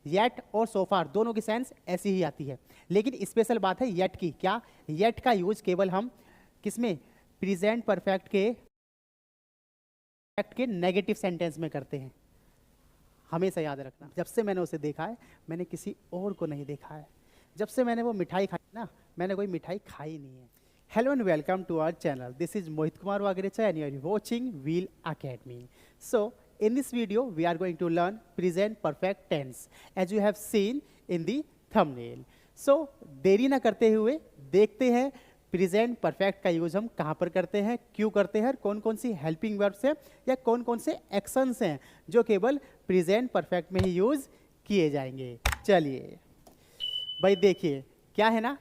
Yet और सो फार दोनों की सेंस ऐसी ही आती है, लेकिन स्पेशल बात है येट की। क्या? येट का यूज केवल हम किसमें? प्रेजेंट परफेक्ट के नेगेटिव सेंटेंस में करते हैं। हमेशा याद रखना, जब से मैंने उसे देखा है मैंने किसी और को नहीं देखा है। जब से मैंने वो मिठाई खाई ना, मैंने कोई मिठाई खाई नहीं है। Hello and welcome to our channel. This is Mohit Kumar Wagrecha and you are watching Wheel Academy. So, in this video, we are going to learn present perfect tense as you have seen in the thumbnail. So, देरी ना करते हुए देखते हैं present perfect का use हम कहाँ पर करते हैं, क्यों करते हैं, कौन कौन सी हेल्पिंग वर्ब्स हैं या कौन कौन से एक्शंस हैं जो केवल प्रेजेंट परफेक्ट में ही यूज किए जाएंगे। चलिए भाई देखिए, क्या है ना,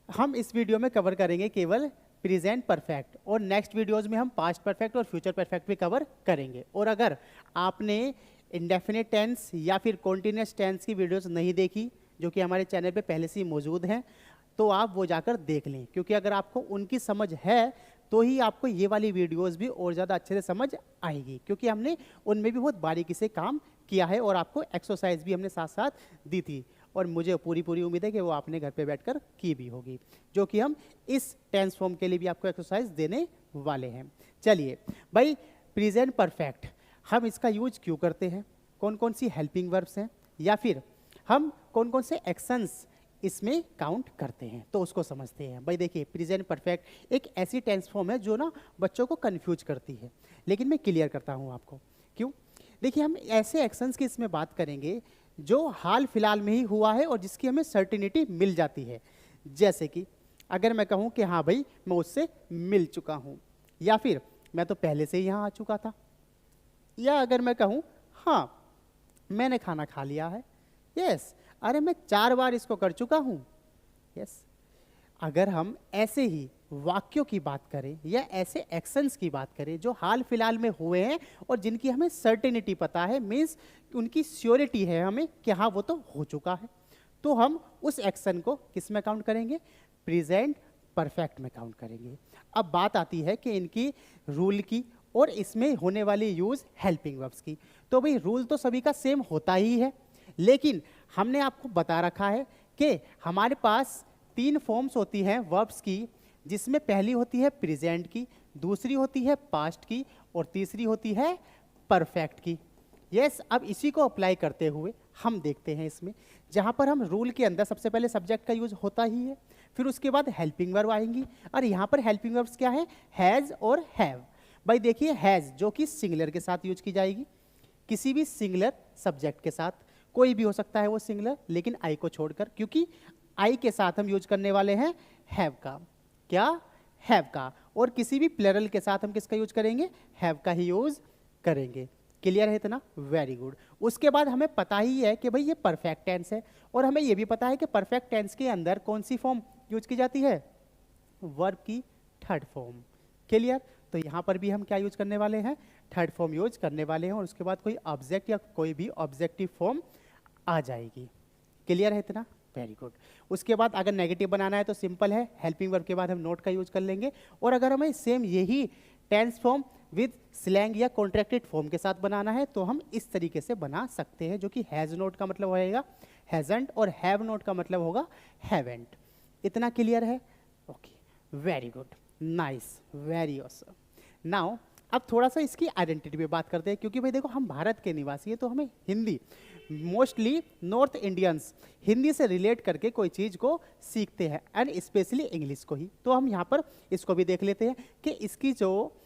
हम इस वीडियो में कवर करेंगे केवल प्रेजेंट परफेक्ट और नेक्स्ट वीडियोस में हम पास्ट परफेक्ट और फ्यूचर परफेक्ट भी कवर करेंगे। और अगर आपने इंडेफिनिट टेंस या फिर कॉन्टिन्यूअस टेंस की वीडियोस नहीं देखी जो कि हमारे चैनल पे पहले से ही मौजूद हैं, तो आप वो जाकर देख लें, क्योंकि अगर आपको उनकी समझ है तो ही आपको ये वाली वीडियोस भी और ज़्यादा अच्छे से समझ आएगी, क्योंकि हमने उनमें भी बहुत बारीकी से काम किया है और आपको एक्सरसाइज भी हमने साथ साथ दी थी। और मुझे पूरी उम्मीद है कि वो आपने घर पे बैठकर की भी होगी, जो कि हम इस टेंस फॉर्म के लिए भी आपको एक्सरसाइज देने वाले हैं। चलिए भाई, प्रेजेंट परफेक्ट हम इसका यूज क्यों करते हैं, कौन कौन सी हेल्पिंग वर्ब्स हैं या फिर हम कौन कौन से एक्शंस इसमें काउंट करते हैं, तो उसको समझते हैं। भाई देखिए, प्रेजेंट परफेक्ट एक ऐसी टेंस फॉर्म है जो ना बच्चों को कंफ्यूज करती है, लेकिन मैं क्लियर करता हूँ आपको क्यों। देखिए, हम ऐसे एक्शंस की इसमें बात करेंगे जो हाल फिलहाल में ही हुआ है और जिसकी हमें सर्टिनिटी मिल जाती है। जैसे कि अगर मैं कहूँ कि हाँ भाई मैं उससे मिल चुका हूँ, या फिर मैं तो पहले से ही यहाँ आ चुका था, या अगर मैं कहूँ हाँ मैंने खाना खा लिया है, यस, अरे मैं 4 बार इसको कर चुका हूँ, यस। अगर हम ऐसे ही वाक्यों की बात करें या ऐसे एक्शंस की बात करें जो हाल फिलहाल में हुए हैं और जिनकी हमें सर्टेनिटी पता है, मीन्स उनकी श्योरिटी है हमें कि हाँ वो तो हो चुका है, तो हम उस एक्शन को किस में काउंट करेंगे? प्रेजेंट परफेक्ट में काउंट करेंगे। अब बात आती है कि इनकी रूल की और इसमें होने वाली यूज हेल्पिंग वर्ब्स की। तो भाई रूल तो सभी का सेम होता ही है, लेकिन हमने आपको बता रखा है कि हमारे पास 3 फॉर्म्स होती हैं वर्ब्स की, जिसमें पहली होती है प्रेजेंट की, दूसरी होती है पास्ट की और तीसरी होती है परफेक्ट की। यस, अब इसी को अप्लाई करते हुए हम देखते हैं इसमें, जहां पर हम रूल के अंदर सबसे पहले सब्जेक्ट का यूज होता ही है, फिर उसके बाद हेल्पिंग वर्ब आएंगी, और यहाँ पर हेल्पिंग वर्ब्स क्या है? हैज़ और हैव। भाई देखिए, हैज़ जो कि सिंगुलर के साथ यूज की जाएगी, किसी भी सिंगुलर सब्जेक्ट के साथ, कोई भी हो सकता है वो सिंगुलर, लेकिन आई को छोड़कर, क्योंकि आई के साथ हम यूज करने वाले हैं हैव का। क्या? हैव का। और किसी भी प्लरल के साथ हम किसका यूज करेंगे? हैव का ही यूज करेंगे। क्लियर है इतना? Very good. उसके बाद हमें पता ही है कि भाई ये परफेक्ट टेंस है, और हमें ये भी पता है कि परफेक्ट टेंस के अंदर कौन सी फॉर्म यूज की जाती है? वर्ब की थर्ड फॉर्म। क्लियर? तो यहाँ पर भी हम क्या यूज करने वाले हैं? थर्ड फॉर्म यूज करने वाले हैं, और उसके बाद कोई ऑब्जेक्ट या कोई भी ऑब्जेक्टिव फॉर्म आ जाएगी। क्लियर है इतना? Very good. उसके बाद अगर नेगेटिव बनाना है तो सिंपल है, हेल्पिंग वर्ब के बाद हम नोट का यूज कर लेंगे, और अगर हमें सेम यही टेंस फॉर्म विद स्लैंग या कॉन्ट्रैक्टेड फॉर्म के साथ बनाना है तो हम इस तरीके से बना सकते हैं, जो कि हैज नोट का मतलब होएगा हैजंट और हैव नोट का मतलब होगा हैवेंट। इतना क्लियर है? Okay, very good, nice, very awesome. Now अब थोड़ा सा इसकी आइडेंटिटी पे बात करते हैं, क्योंकि भाई देखो हम भारत के निवासी हैं तो हमें Hindi, mostly north Indians Hindi से रिलेट करके कोई चीज़ को सीखते हैं, एंड स्पेशली इंग्लिश को ही। तो हम यहाँ पर इसको भी देख लेते हैं कि इसकी जो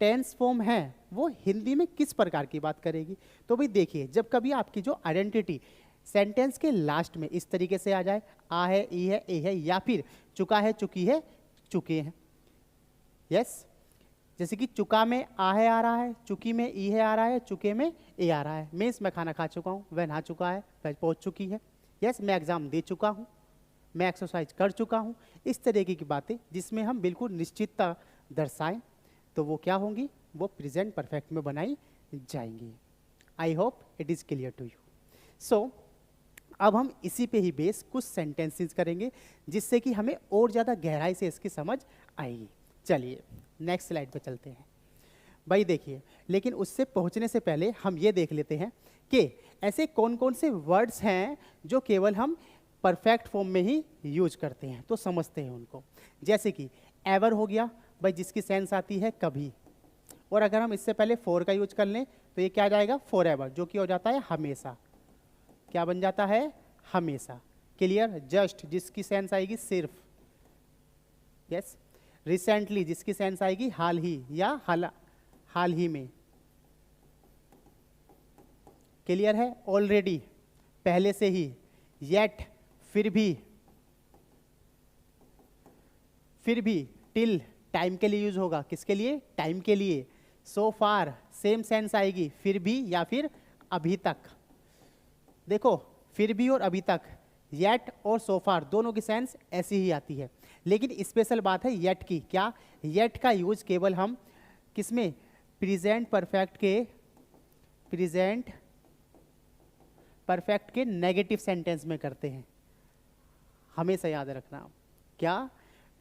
टेंस फॉर्म है वो हिंदी में किस प्रकार की बात करेगी। तो भाई देखिए, जब कभी आपकी जो आइडेंटिटी सेंटेंस के लास्ट में इस तरीके से आ जाए, आ है, ई है, ए है, या फिर चुका है, चुकी है, चुके हैं, यस, जैसे कि चुका में आ है आ रहा है, चुकी में ई है आ रहा है, चुके में ए आ रहा है, मीन्स मैं खाना खा चुका हूँ, वह नहा चुका है, वह पहुँच चुकी है, यस, मैं एग्जाम दे चुका हूँ, मैं एक्सरसाइज कर चुका हूँ। इस तरीके की बातें जिसमें हम बिल्कुल निश्चितता दर्शाएं तो वो क्या होंगी? वो प्रेजेंट परफेक्ट में बनाई जाएंगी। I hope it is clear to you. So अब हम इसी पे ही बेस कुछ सेंटेंसेस करेंगे जिससे कि हमें और ज़्यादा गहराई से इसकी समझ आएगी। चलिए नेक्स्ट स्लाइड पे चलते हैं। भाई देखिए, लेकिन उससे पहुंचने से पहले हम ये देख लेते हैं कि ऐसे कौन कौन से वर्ड्स हैं जो केवल हम परफेक्ट फॉर्म में ही यूज करते हैं, तो समझते हैं उनको। जैसे कि एवर हो गया भाई, जिसकी सेंस आती है कभी, और अगर हम इससे पहले फॉर का यूज कर लें तो ये क्या आ जाएगा, फॉर एवर, जो कि हो जाता है हमेशा। क्या बन जाता है, हमेशा। क्लियर। जस्ट, जिसकी सेंस आएगी सिर्फ, यस। रिसेंटली, जिसकी सेंस आएगी हाल ही या हाल ही में। क्लियर है। ऑलरेडी, पहले से ही। येट, फिर भी। टिल, टाइम के लिए यूज होगा, किसके लिए, टाइम के लिए। सो फार, सेम सेंस आएगी, फिर भी या फिर अभी तक। देखो, फिर भी और अभी तक, येट और सो फार दोनों की सेंस ऐसी ही आती है। लेकिन स्पेशल बात है येट की। क्या, येट का यूज केवल हम किसमें, प्रेजेंट परफेक्ट के नेगेटिव सेंटेंस में करते हैं। हमेशा याद रखना। क्या,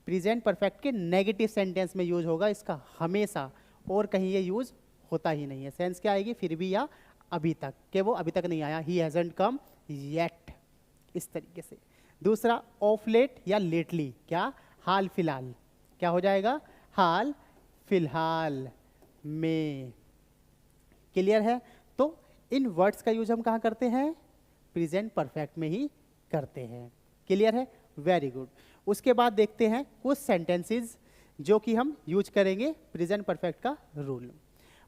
प्रेजेंट परफेक्ट के नेगेटिव सेंटेंस में यूज होगा इसका हमेशा, और कहीं ये यूज होता ही नहीं है। सेंस क्या आएगी, फिर भी या अभी तक, कि वो अभी तक नहीं आया, ही हैजंट कम येट, इस तरीके से। दूसरा, ऑफ लेट या लेटली। क्या, हाल फिलहाल। क्या हो जाएगा, हाल फिलहाल में। क्लियर है। तो इन वर्ड्स का यूज हम कहाँ करते हैं, प्रेजेंट परफेक्ट में ही करते हैं। क्लियर है, वेरी गुड। उसके बाद देखते हैं कुछ सेंटेंसेस जो कि हम यूज करेंगे प्रेजेंट परफेक्ट का रूल।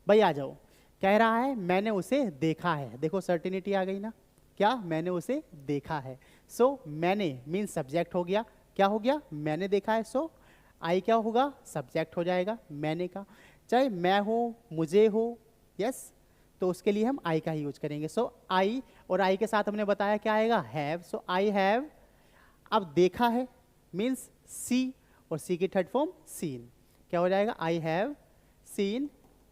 भाई आ जाओ। कह रहा है मैंने उसे देखा है। देखो सर्टिनिटी आ गई ना। क्या, मैंने उसे देखा है। सो मैंने मीन सब्जेक्ट हो गया। क्या हो गया, मैंने देखा है। सो आई क्या होगा, सब्जेक्ट हो जाएगा मैंने का। चाहे मैं हो, मुझे हो, यस, तो उसके लिए हम आई का ही यूज करेंगे। सो आई, और आई के साथ हमने बताया क्या आएगा, हैव। So I have. अब देखा है मीन्स सी, और सी की थर्ड फॉर्म सीन। क्या हो जाएगा, I have seen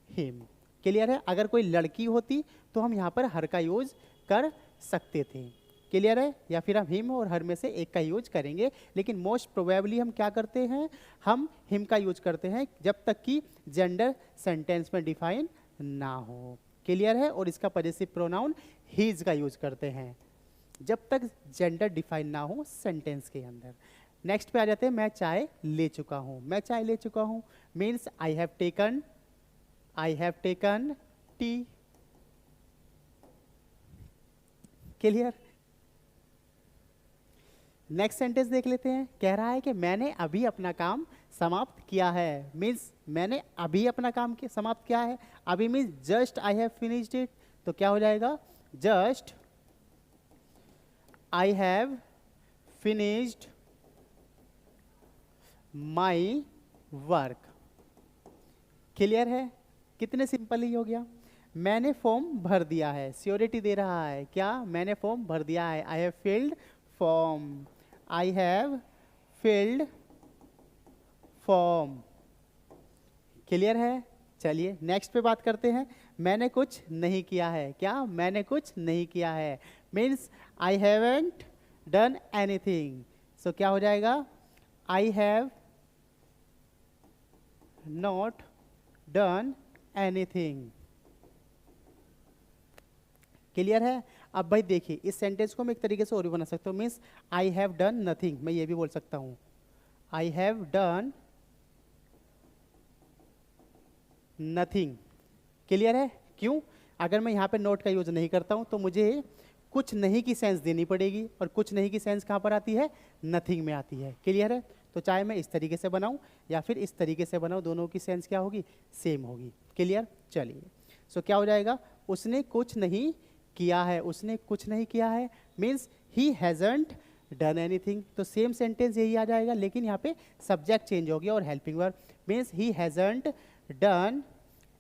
him. Clear है। अगर कोई लड़की होती तो हम यहाँ पर हर का यूज कर सकते थे। क्लियर है। या फिर हम हिम और हर में से एक का यूज करेंगे, लेकिन मोस्ट प्रोबेबली हम क्या करते हैं, हम हिम का यूज करते हैं जब तक कि जेंडर सेंटेंस में डिफाइन ना हो। क्लियर है। और इसका पॉजेसिव प्रोनाउन हीज का यूज करते हैं जब तक जेंडर डिफाइन ना हो सेंटेंस के अंदर। नेक्स्ट पे आ जाते हैं, मैं चाय ले चुका हूं। मैं चाय ले चुका हूं means I have taken T. Clear. Next sentence देख लेते हैं। कह रहा है कि मैंने अभी अपना काम समाप्त किया है। मीन्स मैंने अभी अपना काम समाप्त किया है। अभी means just I have finished it. तो क्या हो जाएगा, just I have finished my work. Clear है। कितने सिंपल ही हो गया। मैंने फॉर्म भर दिया है, श्योरिटी दे रहा है। क्या, मैंने फॉर्म भर दिया है, I have filled form. I have filled form. Clear है। चलिए नेक्स्ट पे बात करते हैं। मैंने कुछ नहीं किया है। क्या, मैंने कुछ नहीं किया है means I haven't done anything. So क्या हो जाएगा, I have not done anything. Clear है। अब भाई देखिए, इस सेंटेंस को मैं एक तरीके से और भी बना सकता हूँ, means I have done nothing. मैं ये भी बोल सकता हूँ, I have done nothing. Clear है। क्यों, अगर मैं यहाँ पे नोट का यूज नहीं करता हूँ तो मुझे कुछ नहीं की सेंस देनी पड़ेगी, और कुछ नहीं की सेंस कहाँ पर आती है, नथिंग में आती है। क्लियर है। तो चाहे मैं इस तरीके से बनाऊँ या फिर इस तरीके से बनाऊँ, दोनों की सेंस क्या होगी, सेम होगी। क्लियर। चलिए, सो क्या हो जाएगा, उसने कुछ नहीं किया है। उसने कुछ नहीं किया है means he hasn't done anything. तो सेम सेंटेंस यही आ जाएगा, लेकिन यहाँ पे सब्जेक्ट चेंज हो गया और helping verb means he hasn't done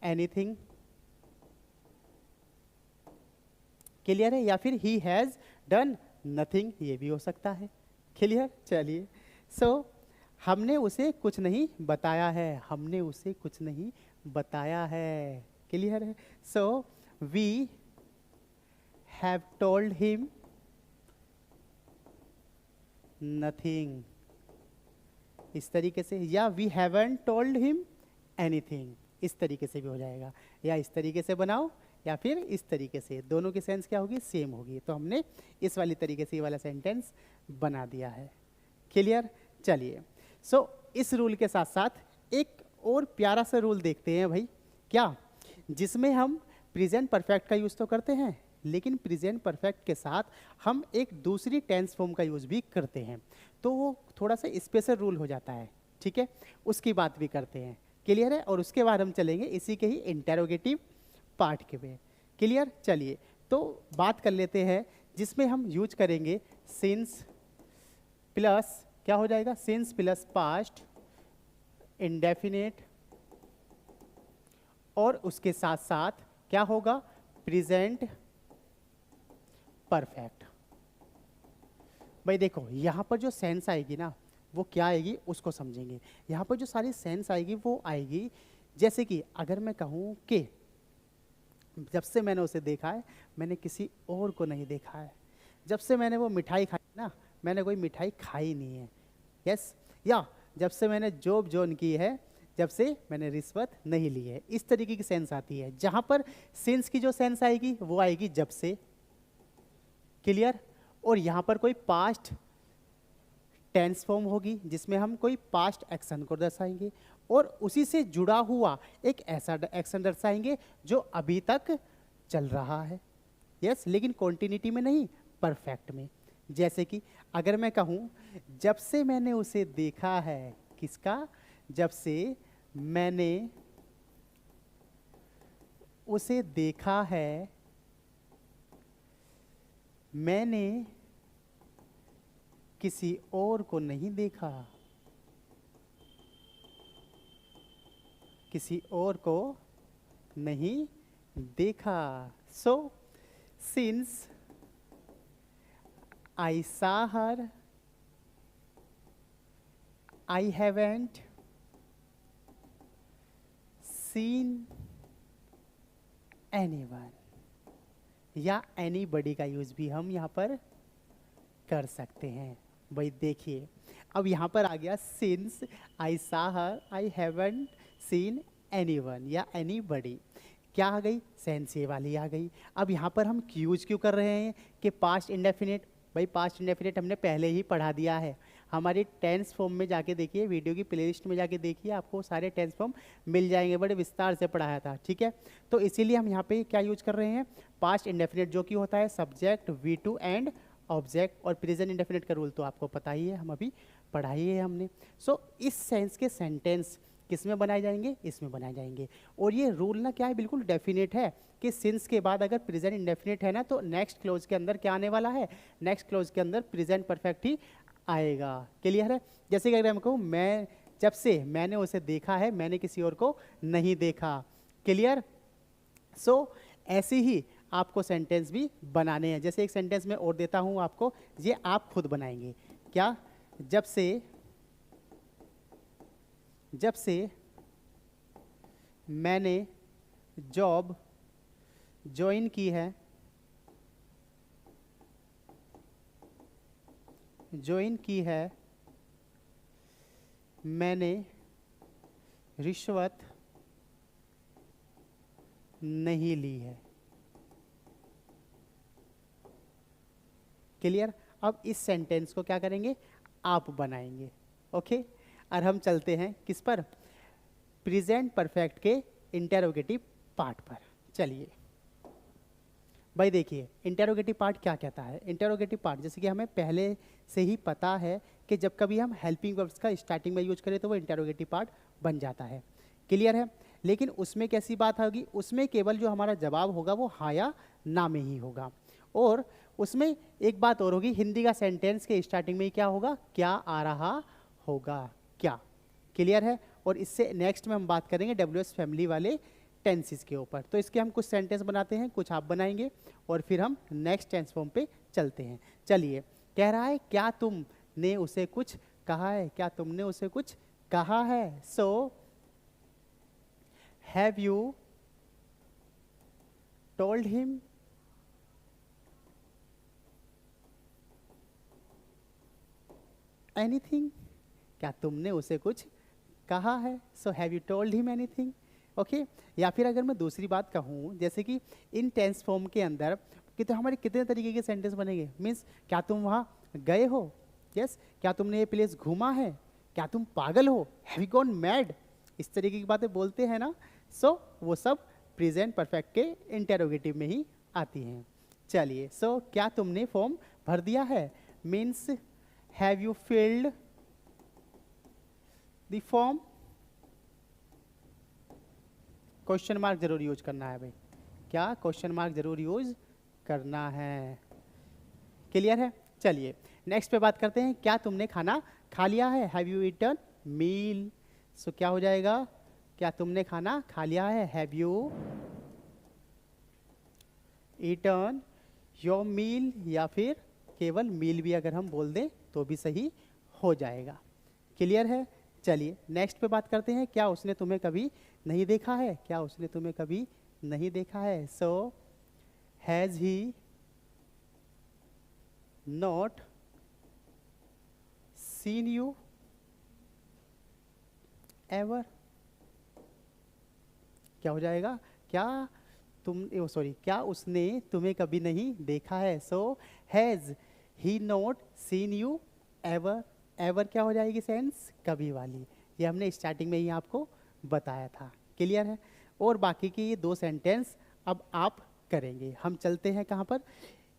anything. Clear है। या फिर ही हैज डन नथिंग, ये भी हो सकता है। क्लियर। चलिए, सो हमने उसे कुछ नहीं बताया है। हमने उसे कुछ नहीं बताया है। क्लियर है। So we have told him nothing, इस तरीके से। या we haven't told him anything, इस तरीके से भी हो जाएगा। या इस तरीके से बनाओ या फिर इस तरीके से, दोनों की सेंस क्या होगी, सेम होगी। तो हमने इस वाली तरीके से ये वाला सेंटेंस बना दिया है। क्लियर? चलिए, सो इस रूल के साथ साथ एक और प्यारा सा रूल देखते हैं भाई, क्या, जिसमें हम प्रेजेंट परफेक्ट का यूज़ तो करते हैं, लेकिन प्रेजेंट परफेक्ट के साथ हम एक दूसरी टेंस फॉर्म का यूज़ भी करते हैं। तो वो थोड़ा सा स्पेशल रूल हो जाता है, ठीक है, उसकी बात भी करते हैं। क्लियर है? और उसके बाद हम चलेंगे इसी के ही इंटेरोगेटिव पार्ट के में। क्लियर? चलिए, तो बात कर लेते हैं जिसमें हम यूज करेंगे सिंस प्लस, क्या हो जाएगा, सिंस प्लस पास्ट इंडेफिनेट, और उसके साथ साथ क्या होगा, प्रेजेंट परफेक्ट। भाई देखो, यहाँ पर जो सेंस आएगी ना, वो क्या आएगी उसको समझेंगे। यहाँ पर जो सारी सेंस आएगी वो आएगी, जैसे कि अगर मैं कहूँ कि जब से मैंने उसे देखा है मैंने किसी और को नहीं देखा है, जब से मैंने वो मिठाई खाई ना, मैंने कोई मिठाई खाई नहीं है। यस, या जब से मैंने जॉब जॉइन की है, जब से मैंने रिश्वत नहीं ली है। इस तरीके की सेंस आती है। जहाँ पर सिंस की जो सेंस आएगी वो आएगी जब से। क्लियर? और यहाँ पर कोई पास्ट टेंस फॉर्म होगी जिसमें हम कोई पास्ट एक्शन को दर्शाएंगे, और उसी से जुड़ा हुआ एक ऐसा एक्शन दर्शाएंगे जो अभी तक चल रहा है। यस, लेकिन कॉन्टिन्यूटी में नहीं, परफेक्ट में। जैसे कि अगर मैं कहूँ जब से मैंने उसे देखा है, किसका, जब से मैंने उसे देखा है, मैंने किसी और को नहीं देखा, किसी और को नहीं देखा। So since I saw her, I haven't seen anyone, या anybody का यूज भी हम यहाँ पर कर सकते हैं। भाई देखिए, अब यहाँ पर आ गया since I saw her, I haven't seen anyone या anybody, क्या आ गई, सेंस ये वाली आ गई। अब यहाँ पर हम यूज क्यों कर रहे हैं कि पास्ट इंडेफिनिट। भाई पास्ट इंडेफिनिट हमने पहले ही पढ़ा दिया है, हमारी टेंस फॉर्म में जाके देखिए, वीडियो की प्लेलिस्ट में जाके देखिए, आपको सारे टेंस फॉर्म मिल जाएंगे, बड़े विस्तार से पढ़ाया था। ठीक है, तो इसीलिए हम यहाँ पे क्या यूज कर रहे हैं, पास्ट इंडेफिनिट, जो कि होता है सब्जेक्ट V2 एंड ऑब्जेक्ट। और प्रेजेंट इंडेफिनिट का रूल तो आपको पता ही है, हम अभी पढ़ाई है हमने। सो इस सेंस के सेंटेंस किस में बनाए जाएंगे, इसमें बनाए जाएंगे। और ये रूल ना क्या है, बिल्कुल डेफिनेट है कि सिंस के बाद अगर प्रेजेंट इंडेफिनिट है ना, तो नेक्स्ट क्लोज के अंदर क्या आने वाला है, नेक्स्ट क्लोज के अंदर प्रेजेंट परफेक्ट ही आएगा। क्लियर है? जैसे कि अगर मैं कहूँ मैं, जब से मैंने उसे देखा है, मैंने किसी और को नहीं देखा। क्लियर? सो ऐसे ही आपको सेंटेंस भी बनाने हैं। जैसे एक सेंटेंस में और देता हूँ आपको, ये आप खुद बनाएंगे। क्या, जब से मैंने जॉब ज्वाइन की है, मैंने रिश्वत नहीं ली है। क्लियर? अब इस सेंटेंस को क्या करेंगे, आप बनाएंगे। ओके, और हम चलते हैं किस पर, प्रेजेंट परफेक्ट के इंटेरोगेटिव पार्ट पर। चलिए भाई देखिए, इंटेरोगेटिव पार्ट क्या कहता है। इंटेरोगेटिव पार्ट, जैसे कि हमें पहले से ही पता है कि जब कभी हम हेल्पिंग वर्ब्स का स्टार्टिंग में यूज करें तो वो इंटेरोगेटिव पार्ट बन जाता है। क्लियर है? लेकिन उसमें कैसी बात होगी, उसमें केवल जो हमारा जवाब होगा वो हाँ या ना में ही होगा। और उसमें एक बात और होगी, हिंदी का सेंटेंस के स्टार्टिंग में क्या होगा, क्या आ रहा होगा, क्या। क्लियर है? और इससे नेक्स्ट में हम बात करेंगे WH फैमिली वाले टेंसेस के ऊपर। तो इसके हम कुछ सेंटेंस बनाते हैं, कुछ आप बनाएंगे, और फिर हम नेक्स्ट टेंस फॉर्म पे चलते हैं। चलिए, कह रहा है क्या तुमने उसे कुछ कहा है, क्या तुमने उसे कुछ कहा है। So have you told him, anything, क्या तुमने उसे कुछ कहा है। So have you told him anything, okay. या फिर अगर मैं दूसरी बात कहूँ, जैसे कि इन टेंस फॉर्म के अंदर हमारे कितने तरीके के सेंटेंस बनेंगे, मीन्स क्या तुम वहाँ गए हो, यस, क्या तुमने ये प्लेस घूमा है, क्या तुम पागल हो, हैव यू गॉन मैड, इस तरीके की बातें बोलते हैं ना। सो वो सब प्रेजेंट परफेक्ट के इंटेरोगेटिव में ही आती हैं। चलिए, सो क्या तुमने फॉर्म भर दिया है, means have you filled the form, question mark जरूर यूज करना है भाई, क्या क्वेश्चन मार्क जरूर यूज करना है। क्लियर है। चलिए नेक्स्ट पे बात करते हैं, क्या तुमने खाना खा लिया है, हैव यू ईटन मील। सो क्या हो जाएगा, क्या तुमने खाना खा लिया है, have you eaten your meal, या फिर केवल मील भी अगर हम बोल दें तो भी सही हो जाएगा। क्लियर है। चलिए नेक्स्ट पे बात करते हैं, क्या उसने तुम्हें कभी नहीं देखा है, क्या उसने तुम्हें कभी नहीं देखा है। So has he not seen you ever, क्या हो जाएगा, क्या क्या उसने तुम्हें कभी नहीं देखा है। So has he not seen you ever, ever क्या हो जाएगी सेंस कभी वाली, ये हमने स्टार्टिंग में ही आपको बताया था। क्लियर है। और बाकी के ये दो सेंटेंस अब आप करेंगे। हम चलते हैं कहाँ पर,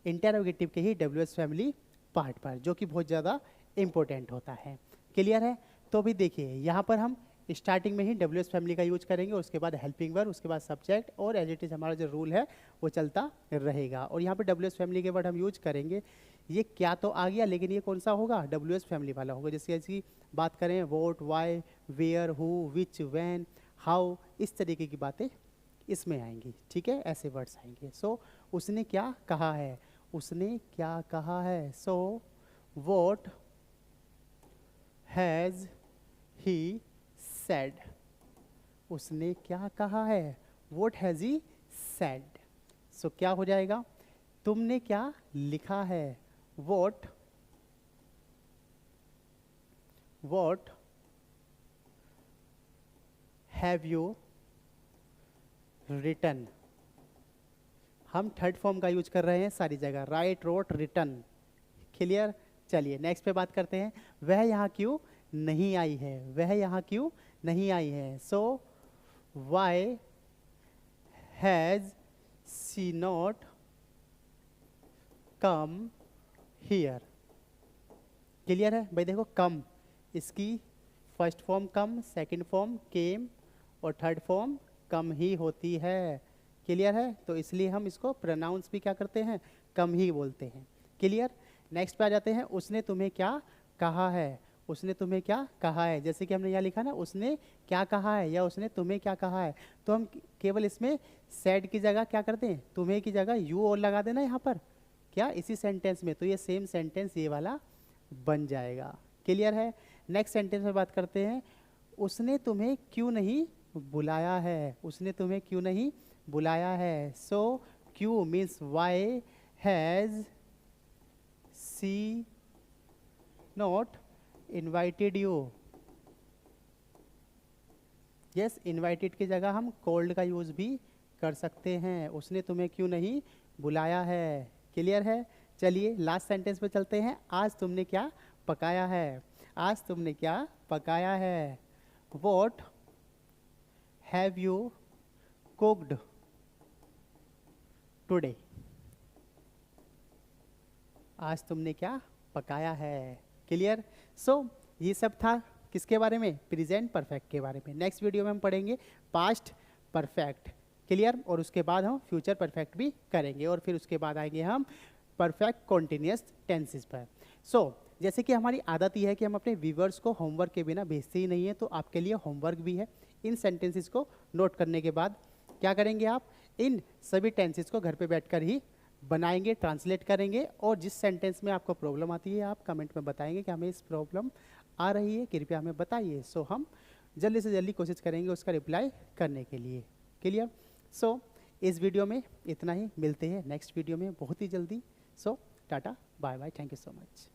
इंटेरोगेटिव के ही WH फैमिली पार्ट पर, जो कि बहुत ज़्यादा इम्पोर्टेंट होता है। क्लियर है। तो अभी देखिए यहाँ पर हम स्टार्टिंग में ही WH फैमिली का यूज करेंगे, उसके बाद हेल्पिंग वर्ब, उसके बाद सब्जेक्ट, और एज इट इज हमारा जो रूल है वो चलता रहेगा। और यहाँ पर WH फैमिली के वर्ड हम यूज करेंगे। ये क्या तो आ गया, लेकिन ये कौन सा होगा, WH फैमिली वाला होगा। जैसे ऐसी बात करें what, why, where, who, which, when, how, इस तरीके की बातें इसमें आएंगी। ठीक है, ऐसे वर्ड्स आएंगे। सो उसने क्या कहा है, उसने क्या कहा है। So what has he said, उसने क्या कहा है, वॉट हैज ही सेड। सो क्या हो जाएगा, तुमने क्या लिखा है, वॉट हैव यू रिटन। हम थर्ड फॉर्म का यूज कर रहे हैं सारी जगह, राइट, रोट, रिटन। क्लियर। चलिए नेक्स्ट पे बात करते हैं, वह यहाँ क्यों नहीं आई है, वह यहाँ क्यों नहीं आई है। So why has she not come here. Clear है भाई। देखो कम, इसकी first form come, second form came, और थर्ड फॉर्म कम ही होती है। क्लियर है। तो इसलिए हम इसको प्रोनाउंस भी क्या करते हैं, कम ही बोलते हैं। क्लियर। नेक्स्ट पे आ जाते हैं, उसने तुम्हें क्या कहा है, उसने तुम्हें क्या कहा है। जैसे कि हमने यहाँ लिखा ना, उसने क्या कहा है या उसने तुम्हें क्या कहा है, तो हम केवल इसमें सेड की जगह क्या करते हैं, तुम्हें की जगह यू और लगा देना यहाँ पर, क्या इसी सेंटेंस में, तो ये सेम सेंटेंस ये वाला बन जाएगा। क्लियर है। नेक्स्ट सेंटेंस में बात करते हैं, उसने तुम्हें क्यों नहीं बुलाया है, उसने तुम्हें क्यों नहीं बुलाया है। सो क्यों means why has she not invited you. Yes, invited की जगह हम कोल्ड का यूज भी कर सकते हैं, उसने तुम्हें क्यों नहीं बुलाया है। क्लियर है। चलिए लास्ट सेंटेंस पे चलते हैं, आज तुमने क्या पकाया है, आज तुमने क्या पकाया है। What have you cooked today, आज तुमने क्या पकाया है। क्लियर। सो ये सब था किसके बारे में, प्रेजेंट परफेक्ट के बारे में। नेक्स्ट वीडियो में हम पढ़ेंगे पास्ट परफेक्ट। क्लियर। और उसके बाद हम फ्यूचर परफेक्ट भी करेंगे, और फिर उसके बाद आएंगे हम परफेक्ट कॉन्टिन्यूअस टेंसेस पर। सो जैसे कि हमारी आदत ही है कि हम अपने व्यूवर्स को होमवर्क के बिना भेजते ही नहीं है, तो आपके लिए होमवर्क भी है। इन सेंटेंसेस को नोट करने के बाद क्या करेंगे, आप इन सभी टेंसेस को घर पे बैठकर ही बनाएंगे, ट्रांसलेट करेंगे, और जिस सेंटेंस में आपको प्रॉब्लम आती है आप कमेंट में बताएंगे कि हमें इस प्रॉब्लम आ रही है, कृपया हमें बताइए। सो हम जल्दी से जल्दी कोशिश करेंगे उसका रिप्लाई करने के लिए। क्लियर। सो इस वीडियो में इतना ही, मिलते हैं नेक्स्ट वीडियो में बहुत ही जल्दी। So tata bye bye, thank you so much.